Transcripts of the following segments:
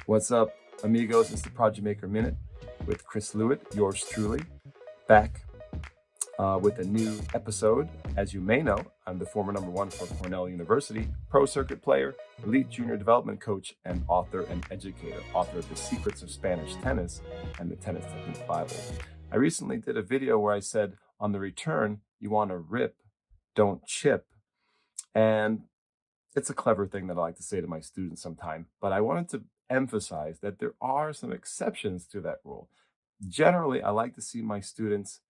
What's up, amigos? It's the Prodigy Maker Minute with Chris Lewitt, yours truly, back with a new episode. As you may know, I'm the former #1 for Cornell University, pro circuit player, elite junior development coach, and author and educator, author of The Secrets of Spanish Tennis and the Tennis Technique Bible. I recently did a video where I said, on the return, you want to rip, don't chip. And it's a clever thing that I like to say to my students sometime, but I wanted to emphasize that there are some exceptions to that rule. Generally, I like to see my students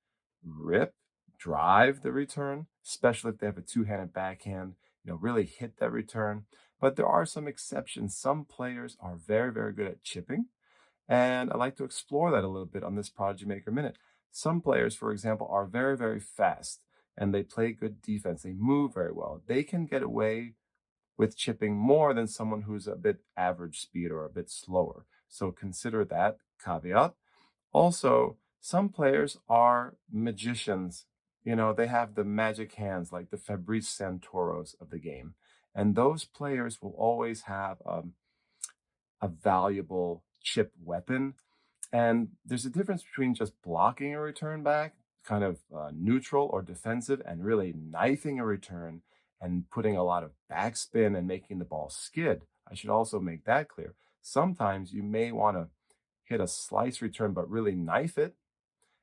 rip, drive the return, especially if they have a two-handed backhand, really hit that return. But there are some exceptions. Some players are very, very good at chipping, and I like to explore that a little bit on this Prodigy Maker Minute. Some players, for example, are very, very fast, and they play good defense. They move very well. They can get away with chipping more than someone who's a bit average speed or a bit slower. So consider that caveat. Also, some players are magicians. They have the magic hands like the Fabrice Santoros of the game. And those players will always have a valuable chip weapon. And there's a difference between just blocking a return back, kind of neutral or defensive, and really knifing a return and putting a lot of backspin and making the ball skid. I should also make that clear. Sometimes you may want to hit a slice return, but really knife it.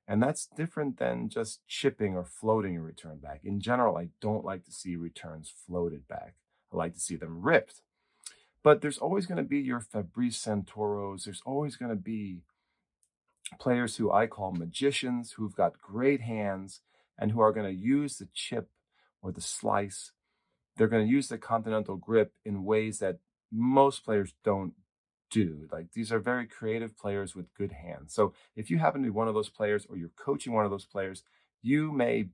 And that's different than just chipping or floating a return back. In general, I don't like to see returns floated back. I like to see them ripped. But there's always going to be your Fabrice Santoros. There's always going to be players who I call magicians, who've got great hands and who are going to use the chip or the slice. They're going to use the continental grip in ways that most players don't do. Like, these are very creative players with good hands. So if you happen to be one of those players, or you're coaching one of those players, you may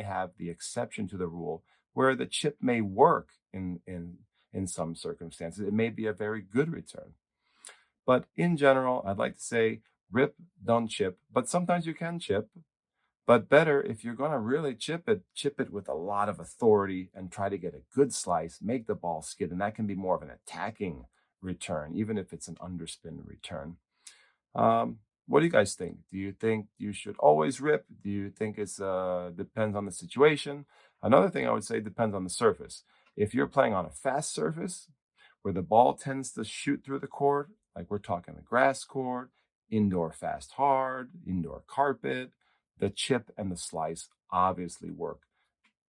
have the exception to the rule where the chip may work in some circumstances. It may be a very good return. But in general, I'd like to say rip, don't chip. But sometimes you can chip. But better, if you're going to really chip it with a lot of authority and try to get a good slice, make the ball skid. And that can be more of an attacking return, even if it's an underspin return. What do you guys think? Do you think you should always rip? Do you think it's depends on the situation? Another thing I would say depends on the surface. If you're playing on a fast surface where the ball tends to shoot through the court, like we're talking the grass court, indoor fast hard, indoor carpet, the chip and the slice obviously work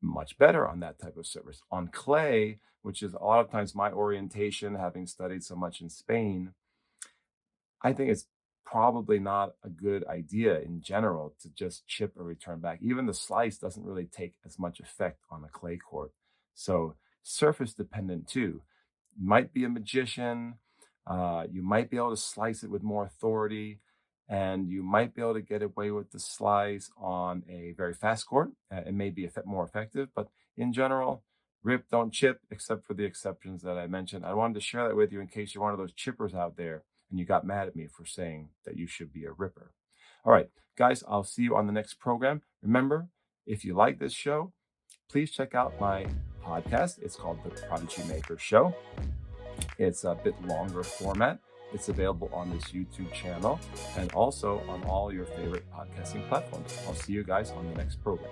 much better on that type of surface. On clay, which is a lot of times my orientation, having studied so much in Spain, I think it's probably not a good idea in general to just chip a return back. Even the slice doesn't really take as much effect on a clay court. So surface dependent too. You might be a magician. You might be able to slice it with more authority. And you might be able to get away with the slice on a very fast court. It may be more effective, but in general, rip, don't chip, except for the exceptions that I mentioned. I wanted to share that with you in case you're one of those chippers out there and you got mad at me for saying that you should be a ripper. All right, guys, I'll see you on the next program. Remember, if you like this show, please check out my podcast. It's called The Prodigy Maker Show. It's a bit longer format. It's available on this YouTube channel and also on all your favorite podcasting platforms. I'll see you guys on the next program.